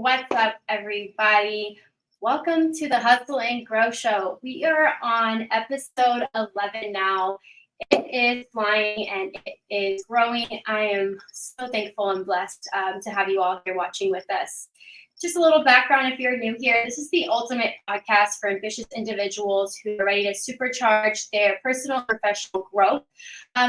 What's up, everybody? Welcome to the Hustle and Grow Show. We are on episode 11 now. It is flying and it is growing. I am so thankful and blessed to have you all here watching with us. Just a little background if you're new here. This is the ultimate podcast for ambitious individuals who are ready to supercharge their personal and professional growth.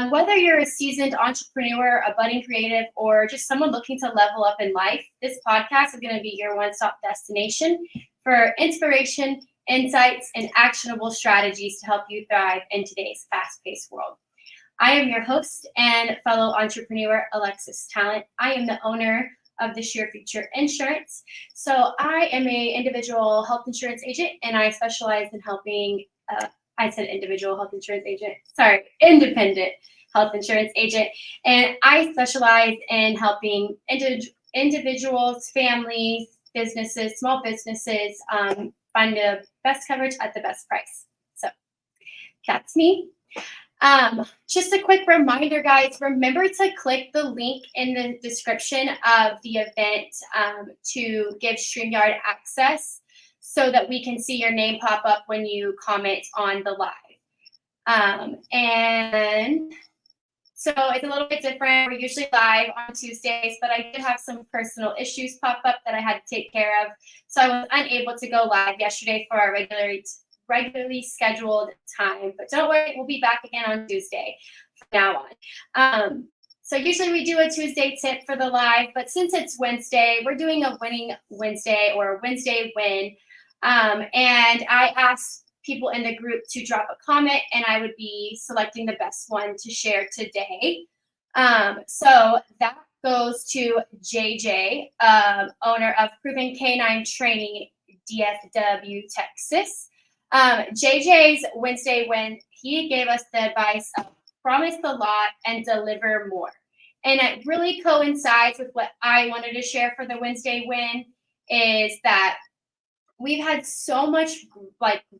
Whether you're a seasoned entrepreneur, a budding creative, or just someone looking to level up in life, this podcast is going to be your one-stop destination for inspiration, insights, and actionable strategies to help you thrive in today's fast-paced world. I am your host and fellow entrepreneur, Alexis Talent. I am the owner of the Sheer Future Insurance. So I am a individual health insurance agent, and I specialize in helping, independent health insurance agent. And I specialize in helping individuals, families, businesses, small businesses, find the best coverage at the best price. So that's me. Just a quick reminder, guys, remember to click the link in the description of the event to give StreamYard access so that we can see your name pop up when you comment on the live. And so it's a little bit different. We're usually live on Tuesdays, but I did have some personal issues pop up that I had to take care of. So I was unable to go live yesterday for our regularly scheduled time, but don't worry, we'll be back again on Tuesday from now on. So usually we do a Tuesday tip for the live, but since it's Wednesday, we're doing a winning Wednesday or a Wednesday win. And I asked people in the group to drop a comment, and I would be selecting the best one to share today. So that goes to JJ, owner of Proven Canine Training, DFW, Texas. JJ's Wednesday win, he gave us the advice of promise a lot and deliver more. And it really coincides with what I wanted to share for the Wednesday win, is that we've had so much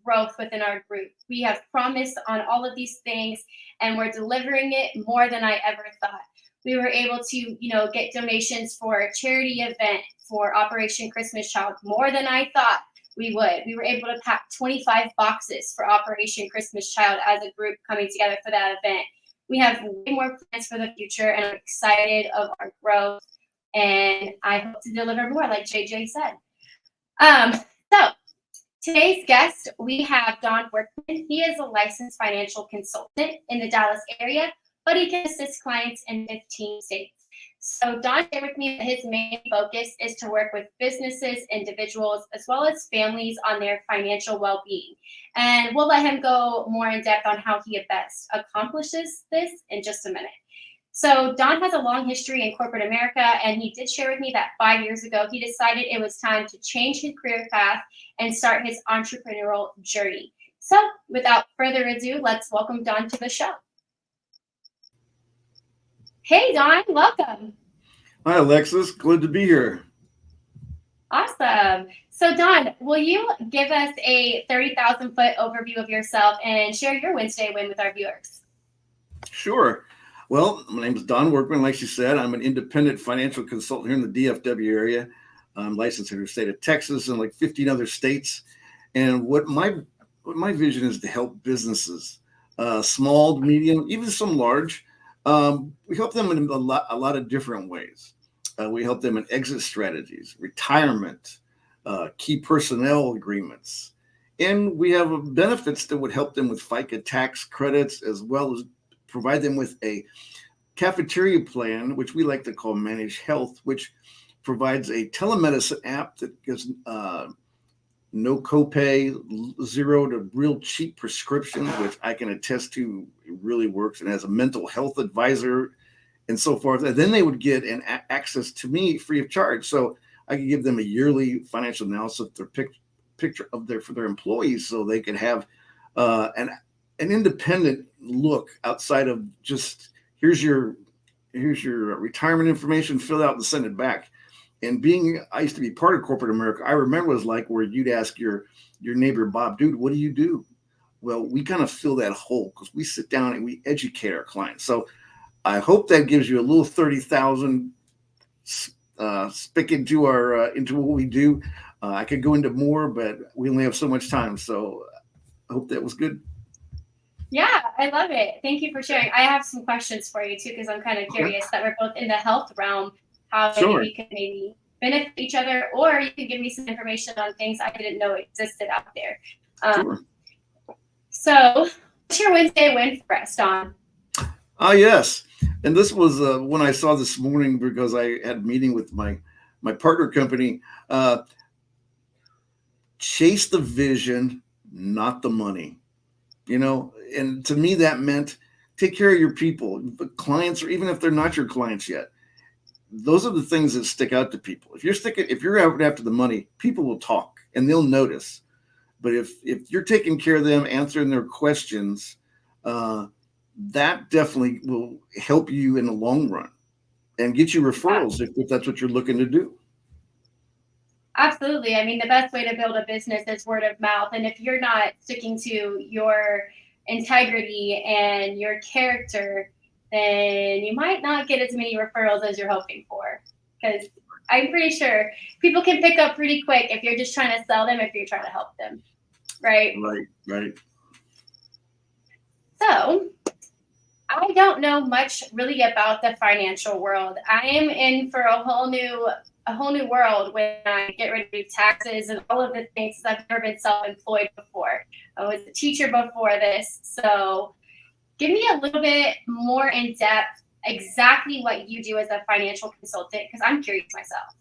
growth within our group. We have promised on all of these things, and we're delivering it more than I ever thought. We were able to, get donations for a charity event for Operation Christmas Child, more than I thought we would. We were able to pack 25 boxes for Operation Christmas Child as a group coming together for that event. We have way more plans for the future, and I'm excited of our growth, and I hope to deliver more, like JJ said. So today's guest, we have Don Workman. He is a licensed financial consultant in the Dallas area, but he can assist clients in 15 states. So Don shared with me that his main focus is to work with businesses, individuals, as well as families on their financial well-being. And we'll let him go more in depth on how he best accomplishes this in just a minute. So Don has a long history in corporate America, and he did share with me that 5 years ago, he decided it was time to change his career path and start his entrepreneurial journey. So without further ado, let's welcome Don to the show. Hey, Don, welcome. Hi, Alexis. Good to be here. Awesome. So, Don, will you give us a 30,000-foot overview of yourself and share your Wednesday win with our viewers? Sure. Well, my name is Don Workman. Like she said, I'm an independent financial consultant here in the DFW area. I'm licensed in the state of Texas and like 15 other states. And what my vision is to help businesses, small, medium, even some large. We help them in a lot of different ways. We help them in exit strategies, retirement, key personnel agreements, and we have benefits that would help them with FICA tax credits, as well as provide them with a cafeteria plan, which we like to call Managed Health, which provides a telemedicine app that gives no copay, zero to real cheap prescriptions, which I can attest to it really works, and has a mental health advisor and so forth. And then they would get access to me free of charge. So I could give them a yearly financial analysis of their picture of for their employees, so they could have an independent look outside of just here's your retirement information, fill out and send it back. And I used to be part of corporate America. I remember it was like where you'd ask your neighbor, Bob, dude, what do you do? Well, we kind of fill that hole because we sit down and we educate our clients. So I hope that gives you a little 30,000 spick into our into what we do. I could go into more, but we only have so much time. So I hope that was good. Yeah, I love it. Thank you for sharing. I have some questions for you too, because I'm kind of Okay. curious that we're both in the health realm, how maybe Sure. we could maybe benefit each other, or you could give me some information on things I didn't know existed out there. Sure. So, what's your Wednesday win for us, Don? Yes. And this was one I saw this morning because I had a meeting with my partner company. Chase the vision, not the money. And to me that meant take care of your people, the clients, or even if they're not your clients yet. Those are the things that stick out to people. If you're out after the money, people will talk and they'll notice. But if you're taking care of them, answering their questions, that definitely will help you in the long run and get you referrals if that's what you're looking to do. Absolutely. I mean, the best way to build a business is word of mouth. And if you're not sticking to your integrity and your character, then you might not get as many referrals as you're hoping for. Because I'm pretty sure people can pick up pretty quick if you're just trying to sell them, if you're trying to help them. Right? Right. So, I don't know much really about the financial world. I am in for a whole new world when I get rid of taxes and all of the things. I've never been self-employed before. I was a teacher before this. So give me a little bit more in depth exactly what you do as a financial consultant, because I'm curious myself.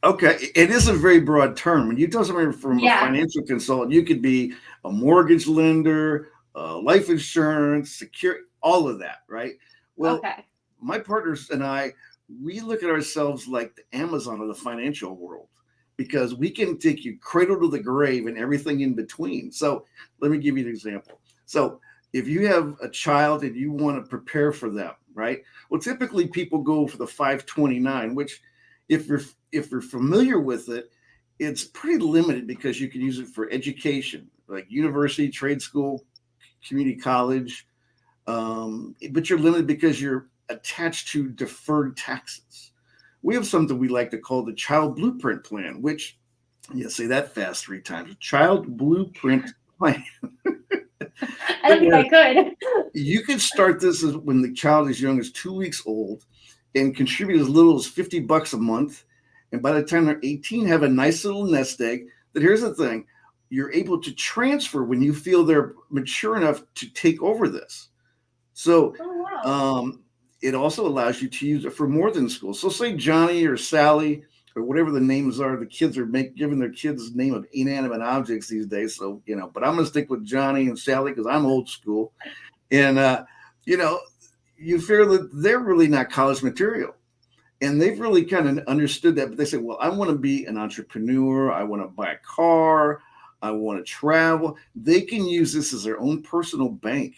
Okay, it is a very broad term. When you tell somebody from a financial consultant, you could be a mortgage lender, life insurance, security, all of that, right? Well, my partners and I, we look at ourselves like the Amazon of the financial world because we can take you cradle to the grave and everything in between. So let me give you an example. So if you have a child and you want to prepare for them, right? Well, typically people go for the 529, which if you're familiar with it, it's pretty limited because you can use it for education, like university, trade school, community college. But you're limited because you're attached to deferred taxes. We have something we like to call the child blueprint plan, which, say that fast 3 times, child blueprint plan. I don't think I could. You can start this when the child is young as 2 weeks old and contribute as little as $50 a month. And by the time they're 18, have a nice little nest egg. But here's the thing. You're able to transfer when you feel they're mature enough to take over this. So it also allows you to use it for more than school. So say Johnny or Sally or whatever the names are, the kids are giving their kids the name of inanimate objects these days. So, but I'm going to stick with Johnny and Sally because I'm old school. And, you feel that they're really not college material. And they've really kind of understood that. But they say, well, I want to be an entrepreneur. I want to buy a car. I want to travel. They can use this as their own personal bank.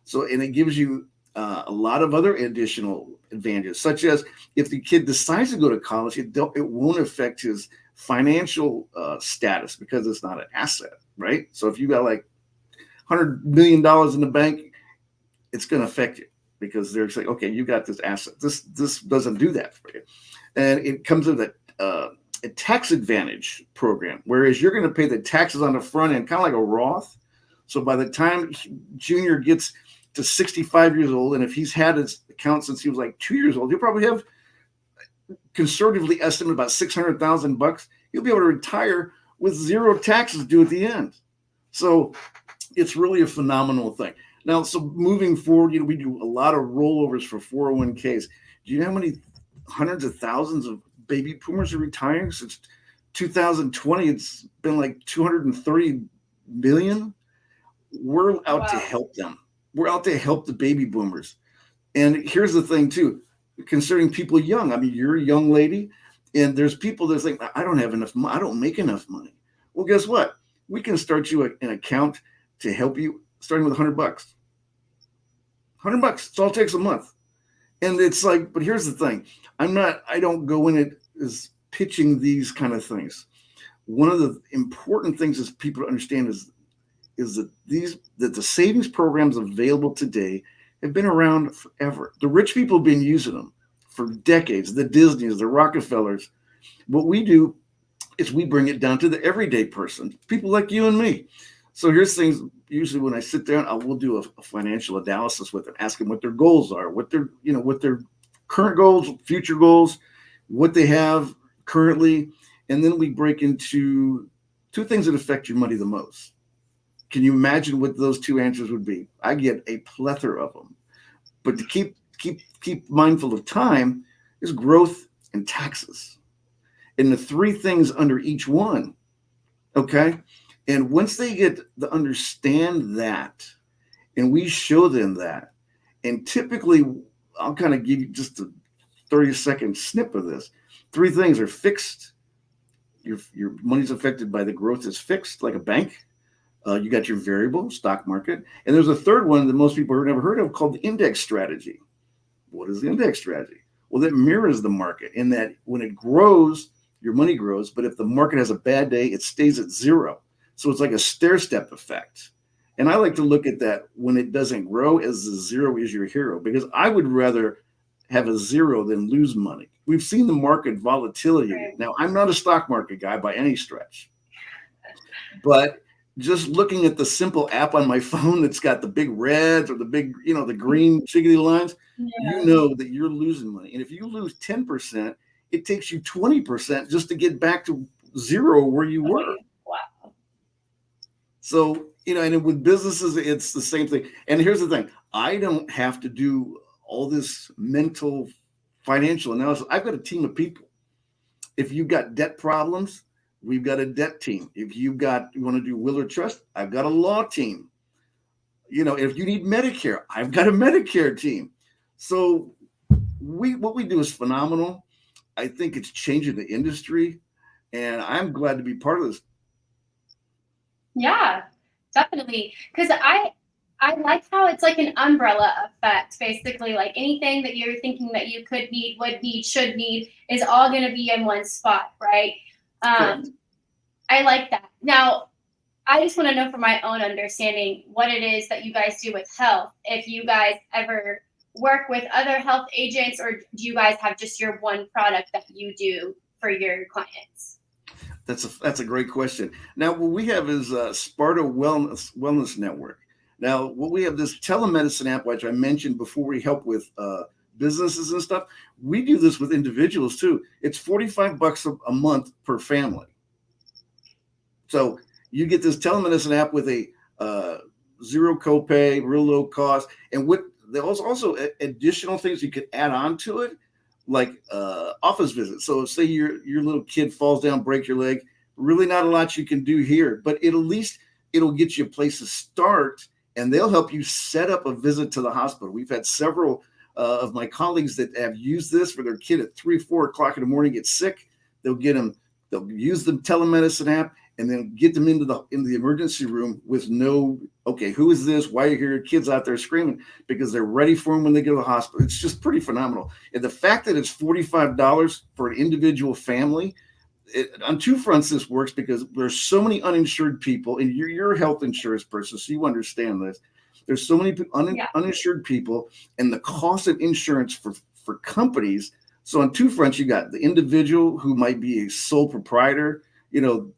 So, and it gives you a lot of other additional advantages, such as if the kid decides to go to college, it won't affect his financial status because it's not an asset, right? So if you got like $100 million in the bank, it's going to affect you because they're saying, okay, you got this asset. This doesn't do that for you. And it comes with a tax advantage program, whereas you're going to pay the taxes on the front end, kind of like a Roth. So by the time Junior gets to 65 years old, and if he's had his account since he was like 2 years old, he'll probably have conservatively estimated about $600,000. He'll be able to retire with zero taxes due at the end. So it's really a phenomenal thing. Now, so moving forward, we do a lot of rollovers for 401ks. Do you know how many hundreds of thousands of baby boomers are retiring since 2020? It's been like 230 million. We're out to help them. We're out to help the baby boomers. And here's the thing too, considering people young. I mean, you're a young lady and there's people that think, I don't have enough money. I don't make enough money. Well, guess what? We can start you an account to help you starting with $100. $100. It's all it takes a month. And it's like, but here's the thing. I don't go in it as pitching these kind of things. One of the important things is people to understand is that the savings programs available today have been around forever. The rich people have been using them for decades, the Disneys, the Rockefellers. What we do is we bring it down to the everyday person, people like you and me. So here's things. Usually when I sit down, we'll do a financial analysis with them, ask them what their goals are, what their current goals, future goals, what they have currently. And then we break into two things that affect your money the most. Can you imagine what those two answers would be? I get a plethora of them. But to keep mindful of time is growth and taxes. And the three things under each one. Okay. And once they get to understand that, and we show them that, and typically I'll kind of give you just a 30-second snip of this. Three things are fixed. Your money's affected by the growth is fixed, like a bank. You got your variable stock market. And there's a third one that most people have never heard of called the index strategy. What is the index strategy? Well, that mirrors the market in that when it grows, your money grows. But if the market has a bad day, it stays at zero. So it's like a stair-step effect. And I like to look at that when it doesn't grow as the zero is your hero, because I would rather have a zero than lose money. We've seen the market volatility. Right. Now, I'm not a stock market guy by any stretch, but just looking at the simple app on my phone that's got the big reds or the big, the green chickadee lines, you know that you're losing money. And if you lose 10%, it takes you 20% just to get back to zero where you were. Wow. So, and with businesses, it's the same thing. And here's the thing. I don't have to do all this mental financial analysis. I've got a team of people. If you've got debt problems, we've got a debt team. If you want to do will or trust, I've got a law team. If you need Medicare, I've got a Medicare team. So what we do is phenomenal. I think it's changing the industry, and I'm glad to be part of this. Yeah, definitely. Because I like how it's like an umbrella effect, basically. Like anything that you're thinking that you could need, would need, should need is all going to be in one spot, right? I like that. Now, I just want to know from my own understanding what it is that you guys do with health. If you guys ever work with other health agents, or do you guys have just your one product that you do for your clients? That's a great question. Now, what we have is Sparta Wellness Network. Now, what we have this telemedicine app, which I mentioned before, we help with businesses and stuff. We do this with individuals too. It's $45 a month per family. So you get this telemedicine app with a zero copay, real low cost, and there's also additional things you could add on to it, like office visits. So say your little kid falls down, break your leg. Really not a lot you can do here, but at least it'll get you a place to start, and they'll help you set up a visit to the hospital. We've had several of my colleagues that have used this for their kid at 3-4 o'clock in the morning get sick. They'll use the telemedicine app and then get them into the emergency room with okay, who is this? Why are you here? Your kid's out there screaming, because they're ready for them when they go to the hospital. It's just pretty phenomenal. And the fact that it's $45 for an individual family, on two fronts, this works because there's so many uninsured people, and you're a health insurance person, so you understand this. There's so many uninsured people, and the cost of insurance for companies. So on two fronts, you got the individual who might be a sole proprietor, some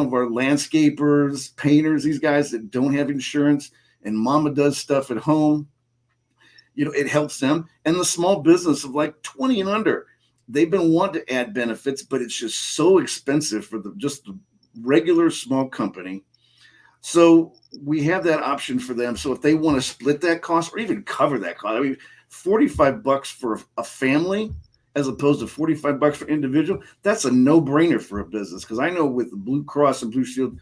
of our landscapers, painters, these guys that don't have insurance, and mama does stuff at home. It helps them. And the small business of like 20 and under, they've been wanting to add benefits, but it's just so expensive for just the regular small company. So we have that option for them. So if they want to split that cost or even cover that cost, I mean, $45 for a family as opposed to $45 for individual, that's a no-brainer for a business. Because I know with the Blue Cross and Blue Shield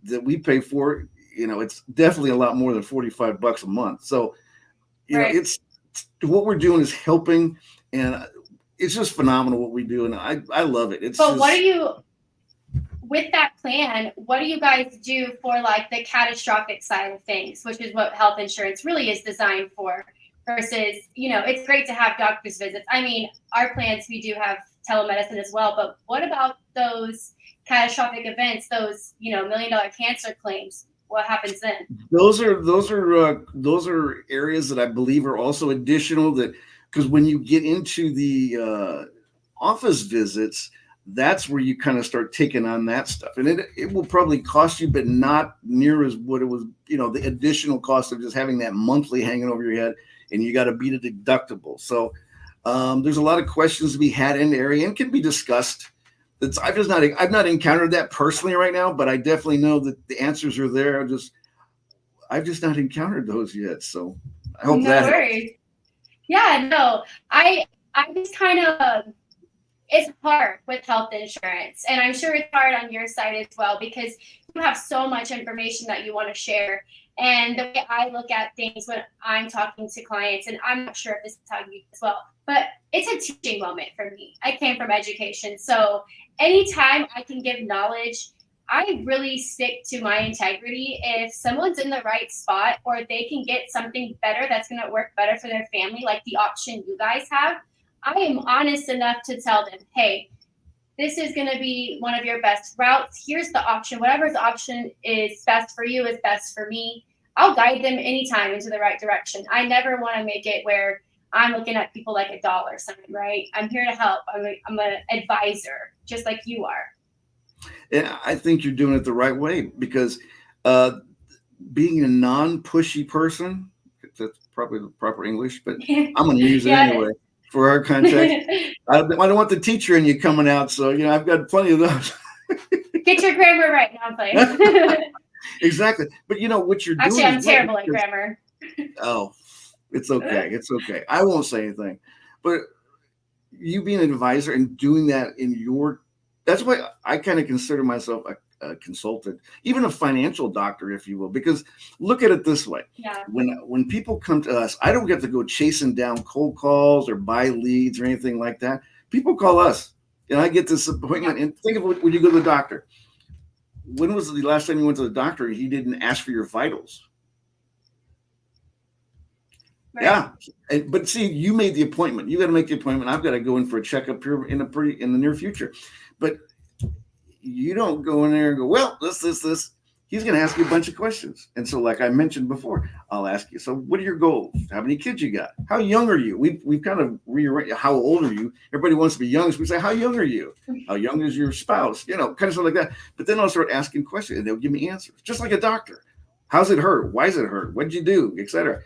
that we pay for, it's definitely a lot more than $45 a month. So, it's what we're doing is helping, and it's just phenomenal what we do, and I love it. What are you, with that plan, what do you guys do for like the catastrophic side of things, which is what health insurance really is designed for? Versus, it's great to have doctor's visits. I mean, our plans, we do have telemedicine as well, but what about those catastrophic events, those, $1 million cancer claims? What happens then? Those are areas that I believe are also additional that because when you get into the office visits, that's where you kind of start taking on that stuff. And it will probably cost you, but not near as what it was, the additional cost of just having that monthly hanging over your head, and you got to beat a deductible. So there's a lot of questions to be had in the area and can be discussed. I've not encountered that personally right now, but I definitely know that the answers are there. I've just not encountered those yet. So I hope No that helps. worries. Yeah, no, I just kind of, it's hard with health insurance, and I'm sure it's hard on your side as well, because you have so much information that you want to share. And the way I look at things when I'm talking to clients, and I'm not sure if this is how you as well, but it's a teaching moment for me. I came from education, so anytime I can give knowledge, I really stick to my integrity. If someone's in the right spot, or they can get something better that's going to work better for their family, like the option you guys have, I am honest enough to tell them, hey, this is going to be one of your best routes. Here's the option. Whatever's option is best for you is best for me. I'll guide them anytime into the right direction. I never want to make it where I'm looking at people like a dollar sign, right? I'm here to help. I'm an advisor, just like you are. Yeah, I think you're doing it the right way, because being a non-pushy person, that's probably the proper English, but I'm going to use it anyway for our context. I don't want the teacher in you coming out, so I've got plenty of those. Get your grammar right. Now I'm playing. Exactly, but what you're doing. Actually, I'm terrible at grammar. Oh, it's okay. It's okay. I won't say anything, but you being an advisor and doing that that's why I kind of consider myself a consultant, even a financial doctor, if you will, because look at it this way. Yeah. When people come to us, I don't get to go chasing down cold calls or buy leads or anything like that. People call us, and I get this appointment. And think of when you go to the doctor. When was the last time you went to the doctor and he didn't ask for your vitals? Right. Yeah. But see, you made the appointment. You got to make the appointment. I've got to go in for a checkup here in the near future. But you don't go in there and go, well, this. He's going to ask you a bunch of questions. And so, like I mentioned before, I'll ask you, so what are your goals? How many kids you got? How young are you? We've kind of rearranged, how old are you? Everybody wants to be young. So we say, how young are you? How young is your spouse? Kind of stuff like that. But then I'll start asking questions, and they'll give me answers, just like a doctor. How's it hurt? Why does it hurt? What did you do? Et cetera.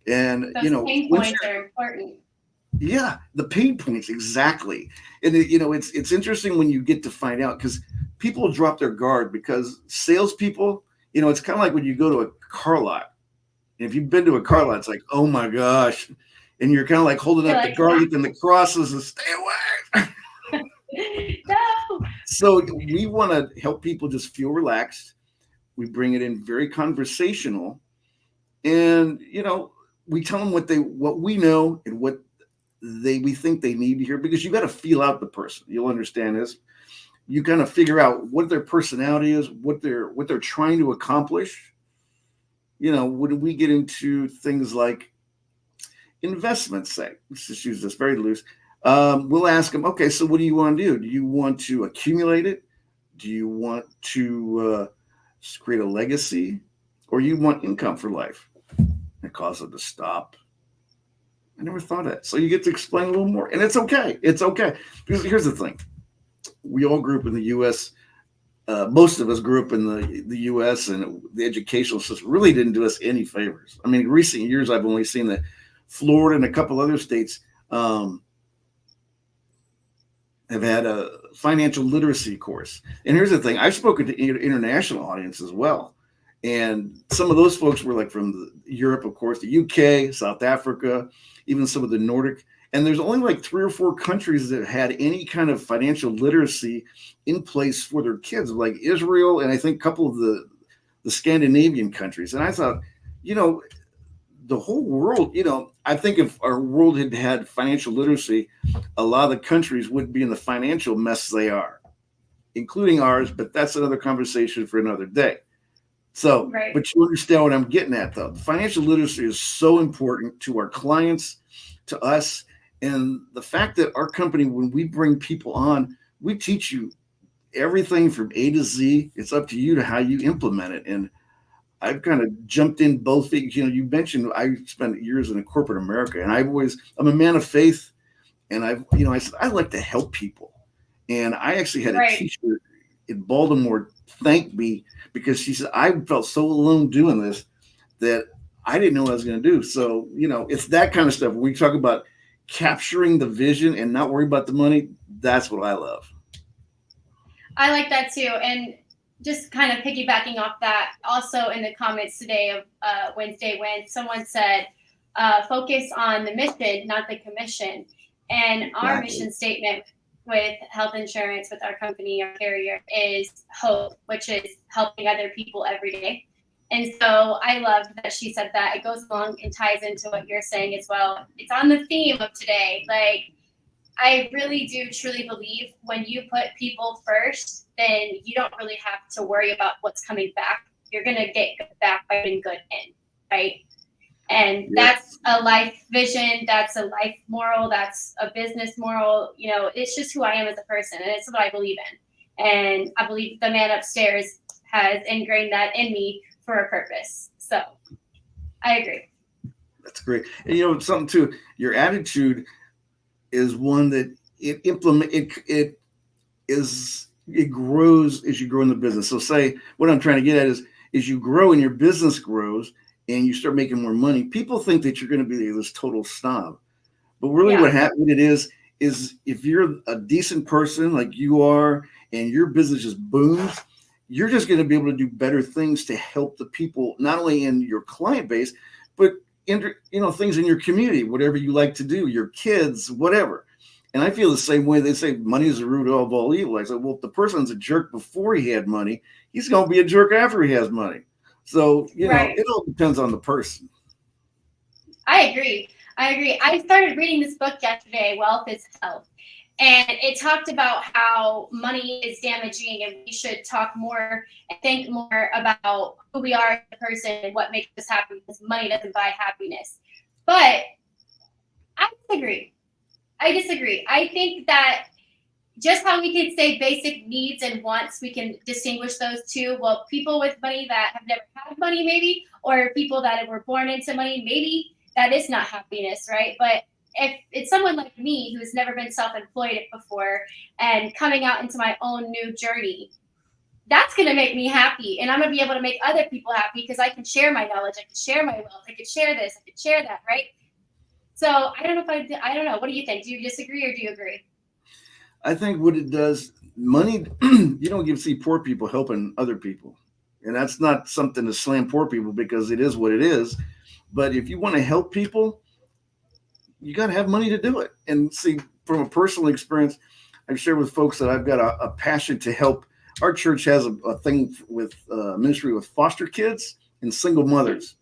And, those pain points are important. Yeah, the pain points, exactly. And it's interesting when you get to find out, because people drop their guard, because salespeople, it's kind of like when you go to a car lot. And if you've been to a car lot, it's like, oh my gosh. And you're kind of like holding up the garlic and the crosses and stay away. No. So we want to help people just feel relaxed. We bring it in very conversational. And, we tell them what we know and what we think they need to hear, because you got to feel out the person. You'll understand this. You kind of figure out what their personality is, what they're trying to accomplish. When we get into things like investments, say, let's just use this very loose. We'll ask them, okay, so what do you want to do? Do you want to accumulate it? Do you want to create a legacy, or you want income for life? It causes them to stop. I never thought of that. So you get to explain a little more, and it's okay. It's okay. Because here's the thing. We all grew up in the U.S. Most of us grew up in the U.S., and the educational system really didn't do us any favors. I mean, in recent years, I've only seen that Florida and a couple other states have had a financial literacy course. And here's the thing. I've spoken to international audience as well. And some of those folks were like from Europe, of course, the UK, South Africa, even some of the Nordic. And there's only like 3 or 4 countries that had any kind of financial literacy in place for their kids, like Israel, and I think a couple of the Scandinavian countries. And I thought, the whole world, I think if our world had had financial literacy, a lot of the countries wouldn't be in the financial mess they are, including ours. But that's another conversation for another day. So, right. But you understand what I'm getting at, though. The financial literacy is so important to our clients, to us, and the fact that our company, when we bring people on, we teach you everything from A to Z. It's up to you to how you implement it. And I've kind of jumped in both feet. You mentioned I spent years in corporate America, and I'm a man of faith, and I said I like to help people, and I actually had a Right. teacher in Baltimore thank me because she said I felt so alone doing this that I didn't know what I was going to do. So it's that kind of stuff. When we talk about capturing the vision and not worry about the money, that's what I love. I like that too. And just kind of piggybacking off that, also in the comments today of Wednesday, when someone said, focus on the mission, not the commission. And our Exactly. mission statement with health insurance, with our company, our carrier, is hope, which is helping other people every day. And so I love that she said that. It goes along and ties into what you're saying as well. It's on the theme of today. Like, I really do truly believe when you put people first, then you don't really have to worry about what's coming back. You're going to get good back by putting good in, right? And Yeah. that's a life vision. That's a life moral. That's a business moral. It's just who I am as a person, and it's what I believe in. And I believe the man upstairs has ingrained that in me for a purpose. So I agree. That's great. And something too, your attitude is one that it grows as you grow in the business. So say what I'm trying to get at is you grow and your business grows and you start making more money. People think that you're going to be this total snob, but really Yeah. what it is if you're a decent person like you are and your business just booms, you're just going to be able to do better things to help the people, not only in your client base, but things in your community, whatever you like to do, your kids, whatever. And I feel the same way. They say money is the root of all evil. I said, well, if the person's a jerk before he had money, he's going to be a jerk after he has money. So, Right. it all depends on the person. I agree. I started reading this book yesterday, Wealth is Health. And it talked about how money is damaging and we should talk more and think more about who we are as a person and what makes us happy, because money doesn't buy happiness. But I disagree. I think that just how we can say basic needs and wants, we can distinguish those two. Well, people with money that have never had money, maybe, or people that were born into money, maybe that is not happiness, right? But if it's someone like me who's never been self-employed before and coming out into my own new journey, that's going to make me happy. And I'm going to be able to make other people happy because I can share my knowledge. I can share my wealth. I can share this. I can share that, right? So I don't know I don't know. What do you think? Do you disagree or do you agree? I think what it does, money, you don't see poor people helping other people. And that's not something to slam poor people because it is what it is. But if you want to help people, you got to have money to do it. And see, from a personal experience, I've shared with folks that I've got a passion to help. Our church has a thing with ministry with foster kids and single mothers.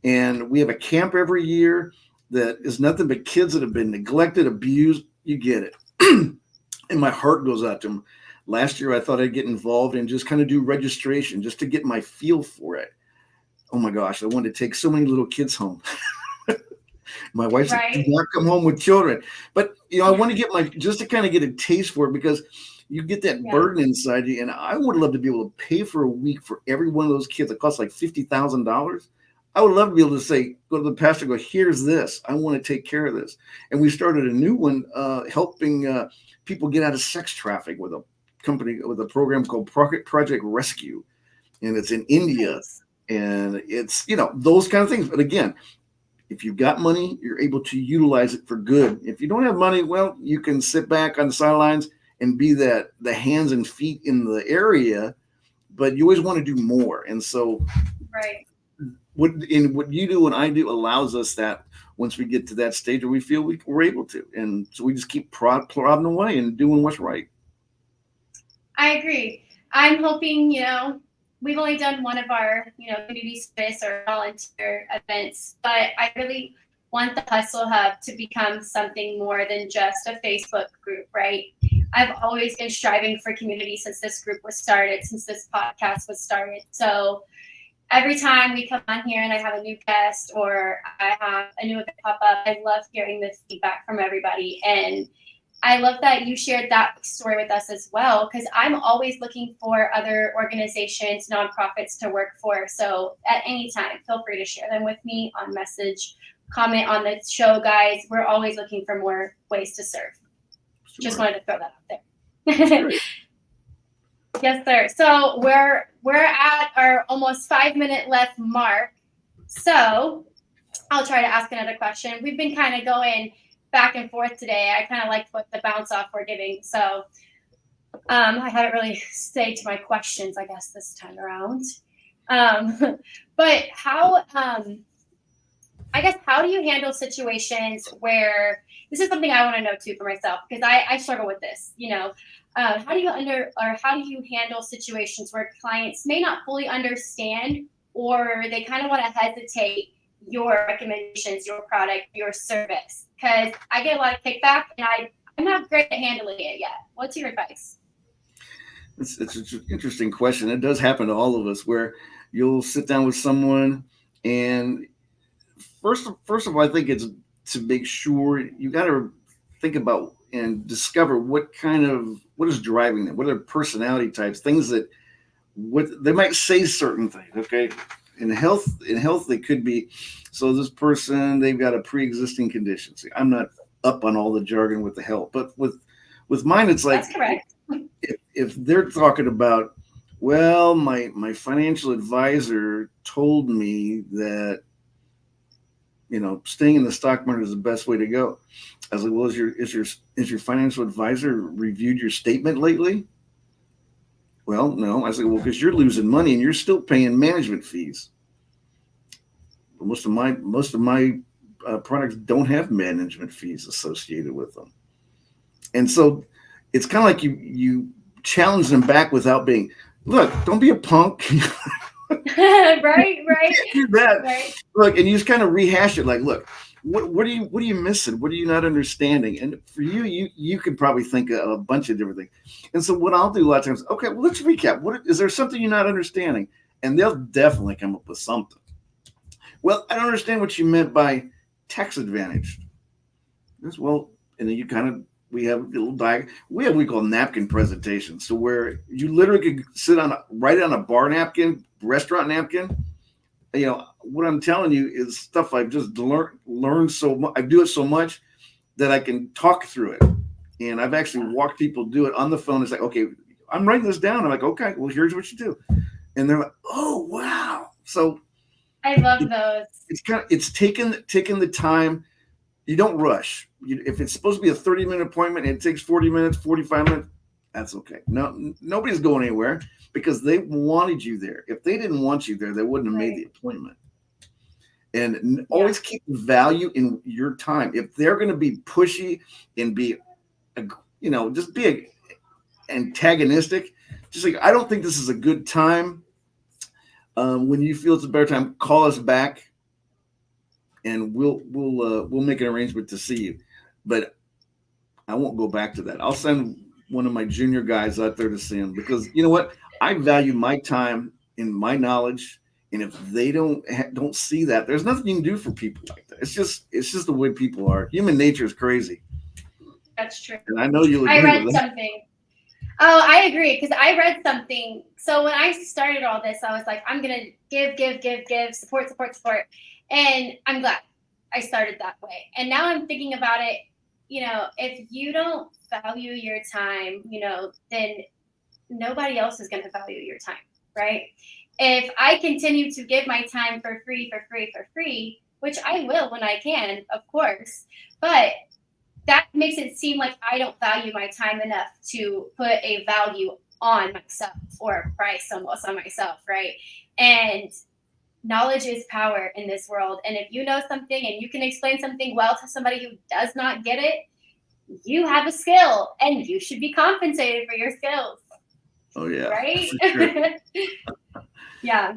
And we have a camp every year that is nothing but kids that have been neglected, abused. You get it. And my heart goes out to them. Last year, I thought I'd get involved and just kind of do registration just to get my feel for it. Oh my gosh, I wanted to take so many little kids home. My wife said, do not come home with children. But, I want to get just to kind of get a taste for it because you get that burden inside you. And I would love to be able to pay for a week for every one of those kids. It costs like $50,000. I would love to be able to say, go to the pastor, go, here's this. I want to take care of this. And we started a new one helping people get out of sex trafficking with a company, with a program called Project Rescue. And it's in India. And it's, those kind of things. But again, if you've got money, you're able to utilize it for good. If you don't have money, well, you can sit back on the sidelines and be the hands and feet in the area, but you always want to do more. And so what you do and I do allows us that once we get to that stage where we feel we're able to. And so we just keep plodding away and doing what's right. I agree. I'm hoping, we've only done one of our, community service or volunteer events, but I really want the Hustle Hub to become something more than just a Facebook group, right? I've always been striving for community since this group was started, since this podcast was started. So every time we come on here and I have a new guest or I have a new event pop up, I love hearing the feedback from everybody. And I love that you shared that story with us as well, because I'm always looking for other organizations, nonprofits to work for. So at any time, feel free to share them with me on message, comment on the show, guys. We're always looking for more ways to serve. Sure. Just wanted to throw that out there. That's great. Yes, sir. So we're at our almost 5 minute left mark. So I'll try to ask another question. We've been kind of going back and forth today. I kind of liked what the bounce off we're giving. So I haven't really stayed to my questions, I guess, this time around. But how, I guess, how do you handle situations where, this is something I want to know too for myself, because I struggle with this, you know, how do you handle situations where clients may not fully understand, or they kind of want to hesitate your recommendations, your product, your service? Because I get a lot of kickback and I'm not great at handling it yet. What's your advice? It's an interesting question. It does happen to all of us, where you'll sit down with someone, and first of all, I think it's to make sure you got to think about and discover what is driving them, what are personality types, things that what they might say certain things. Okay. In health, they could be, so this person, they've got a pre-existing condition. See, I'm not up on all the jargon with the health, but with mine, it's like, that's correct. If they're talking about, well, my financial advisor told me that, you know, staying in the stock market is the best way to go. I was like, well, is your financial advisor reviewed your statement lately? Well, no. I said, well, because you're losing money and you're still paying management fees. Most of my products don't have management fees associated with them, and so it's kind of like you challenge them back without being, look, don't be a punk. right. Do that. Right. Look, and you just kind of rehash it. Like, look, what are you missing? What are you not understanding? And for you could probably think of a bunch of different things. And so what I'll do a lot of times, okay, well, let's recap. Is there something you're not understanding? And they'll definitely come up with something. Well, I don't understand what you meant by tax advantage. Well, and then we have a little diagram. We have what we call napkin presentations. So where you literally could write on a bar napkin, restaurant napkin. You know, what I'm telling you is stuff I've just learned so much. I do it so much that I can talk through it. And I've actually walked people do it on the phone. It's like, okay, I'm writing this down. I'm like, okay, well, here's what you do. And they're like, oh, wow. So I love those. It's taking the time. You don't rush. If it's supposed to be a 30-minute appointment and it takes 40 minutes, 45 minutes, that's okay. No, nobody's going anywhere because they wanted you there. If they didn't want you there, they wouldn't have made the appointment. And always keep value in your time. If they're going to be pushy and be, just be antagonistic, just like, I don't think this is a good time. When you feel it's a better time, call us back, and we'll make an arrangement to see you. But I won't go back to that. I'll send one of my junior guys out there to see him, because you know what? I value my time and my knowledge. And if they don't see that, there's nothing you can do for people like that. It's just the way people are. Human nature is crazy. That's true. And I know you'll agree. I read something. Oh, I agree, because I read something. So when I started all this, I was like, I'm gonna give, support. And I'm glad I started that way. And now I'm thinking about it, if you don't value your time, then nobody else is going to value your time, right? If I continue to give my time for free, which I will when I can, of course, but that makes it seem like I don't value my time enough to put a value on myself, or a price almost on myself, right? And knowledge is power in this world. And if you know something and you can explain something well to somebody who does not get it, you have a skill and you should be compensated for your skills. Oh yeah. Right? Sure. Yeah.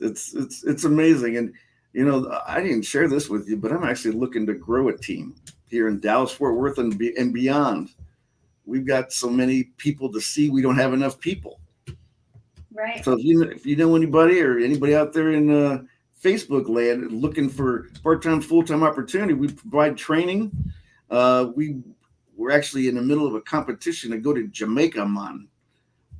It's amazing. And I didn't share this with you, but I'm actually looking to grow a team here in Dallas, Fort Worth, and beyond. We've got so many people to see, we don't have enough people. Right. So if you know anybody or anybody out there in Facebook land looking for part-time, full-time opportunity, we provide training. We we're actually in the middle of a competition to go to Jamaica, man. Oh,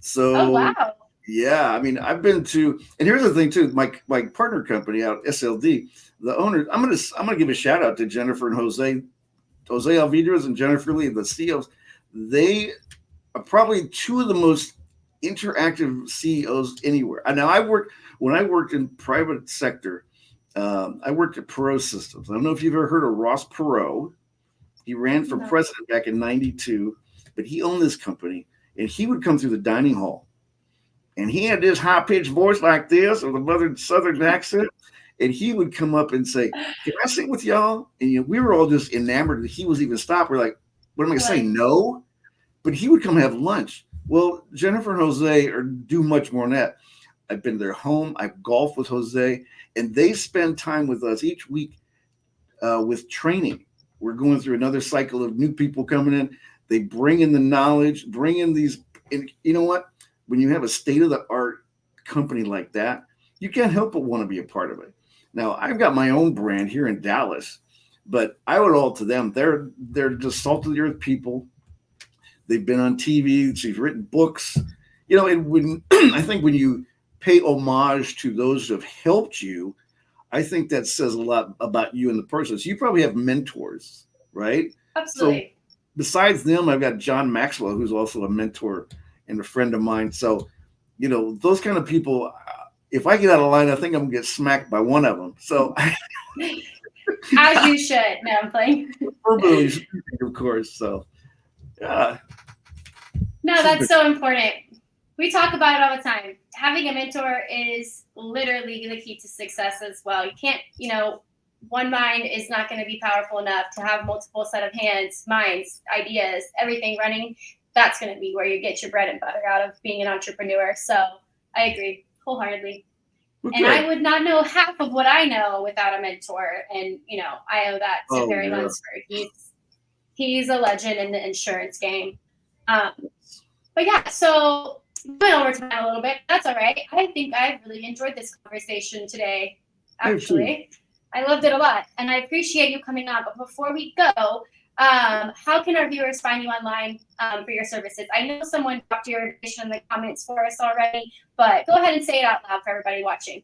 So wow. yeah, I mean, I've been to, and here's the thing too. My partner company out SLD, the owner. I'm gonna give a shout out to Jennifer and Jose Alvidrez and Jennifer Lee, the CEOs. They are probably two of the most interactive CEOs anywhere. And now when I worked in private sector. I worked at Perot Systems. I don't know if you've ever heard of Ross Perot. He ran for No. president back in '92, but he owned this company, and he would come through the dining hall, and he had this high-pitched voice like this with a southern accent, and he would come up and say, "Can I sit with y'all?" And we were all just enamored that he was even stopped. We're like, "What am I going to say? No?" But he would come have lunch. Well, Jennifer and Jose do much more than that. I've been to their home. I've golfed with Jose, and they spend time with us each week with training. We're going through another cycle of new people coming in. They bring in the knowledge, bring in these. And you know what? When you have a state-of-the-art company like that, you can't help but want to be a part of it. Now, I've got my own brand here in Dallas, but I owe it all to them. They're just salt-of-the-earth people. They've been on TV. She's written books. And when I think when you pay homage to those who have helped you, I think that says a lot about you and the person. So you probably have mentors, right? Absolutely. So besides them, I've got John Maxwell, who's also a mentor and a friend of mine. So, those kind of people, if I get out of line, I think I'm going to get smacked by one of them. So As you should. No, I'm playing. verbally speaking, of course. So, yeah. No, that's so important. We talk about it all the time. Having a mentor is literally the key to success as well. You can't, one mind is not going to be powerful enough to have multiple set of hands, minds, ideas, everything running. That's going to be where you get your bread and butter out of being an entrepreneur. So I agree wholeheartedly. Okay. And I would not know half of what I know without a mentor. And, I owe that to Barry Lunsford. He's a legend in the insurance game. But yeah, so going over time a little bit. That's all right. I think I've really enjoyed this conversation today, actually. I loved it a lot, and I appreciate you coming on. But before we go, how can our viewers find you online for your services? I know someone dropped your information in the comments for us already, but go ahead and say it out loud for everybody watching.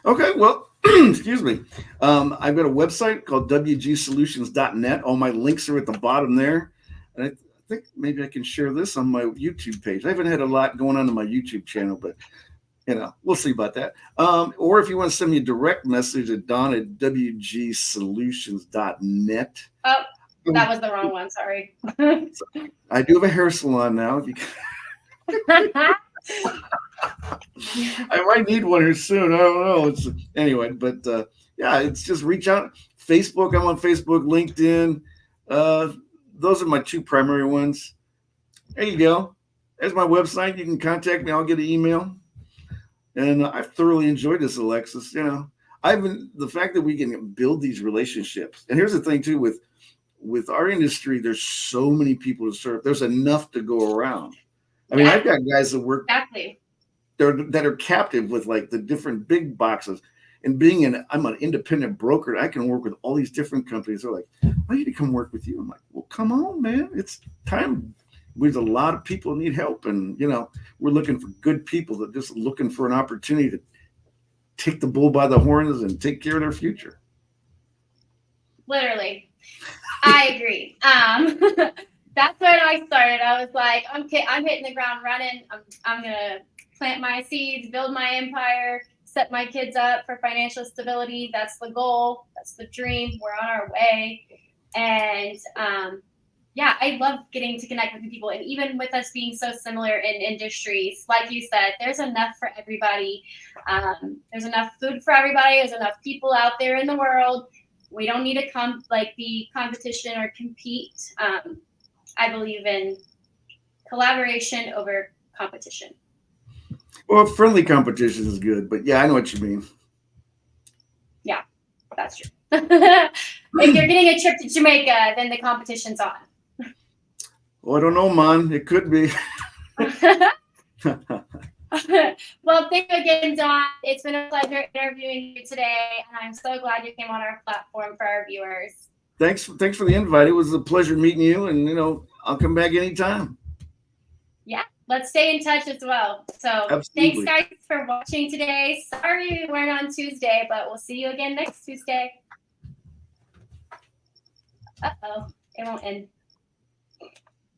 Okay, well, excuse me. I've got a website called wgsolutions.net. All my links are at the bottom there. And I think maybe I can share this on my YouTube page. I haven't had a lot going on my YouTube channel, but we'll see about that. Or if you want to send me a direct message at don@wgsolutions.net. Oh, that was the wrong one. Sorry. I do have a hair salon now. I might need one here soon. I don't know. Anyway, but yeah, it's just reach out. Facebook. I'm on Facebook, LinkedIn. Those are my two primary ones. There you go. There's my website. You can contact me. I'll get an email. And I've thoroughly enjoyed this, Alexis. The fact that we can build these relationships. And here's the thing too, with our industry, there's so many people to serve. There's enough to go around. I mean, I've got guys that work exactly that are captive with like the different big boxes. And I'm an independent broker. I can work with all these different companies. They're like, I need to come work with you. I'm like, well, come on, man. It's time. There's a lot of people who need help. And, we're looking for good people that just looking for an opportunity to take the bull by the horns and take care of their future. Literally. I agree. That's when I started. I was like, I'm hitting the ground running. I'm going to plant my seeds, build my empire, set my kids up for financial stability. That's the goal. That's the dream. We're on our way. And I love getting to connect with people. And even with us being so similar in industries, like you said, there's enough for everybody. There's enough food for everybody. There's enough people out there in the world. We don't need to be competition or compete. I believe in collaboration over competition. Well, friendly competition is good, but yeah, I know what you mean. Yeah, that's true. If you're getting a trip to Jamaica, then the competition's on. Well, I don't know, man. It could be. Well, thank you again, Don. It's been a pleasure interviewing you today, and I'm so glad you came on our platform for our viewers. Thanks for the invite. It was a pleasure meeting you, and I'll come back anytime. Yeah, let's stay in touch as well. So Absolutely. thanks, guys, for watching today. Sorry we weren't on Tuesday, but we'll see you again next Tuesday. Uh-oh, it won't end.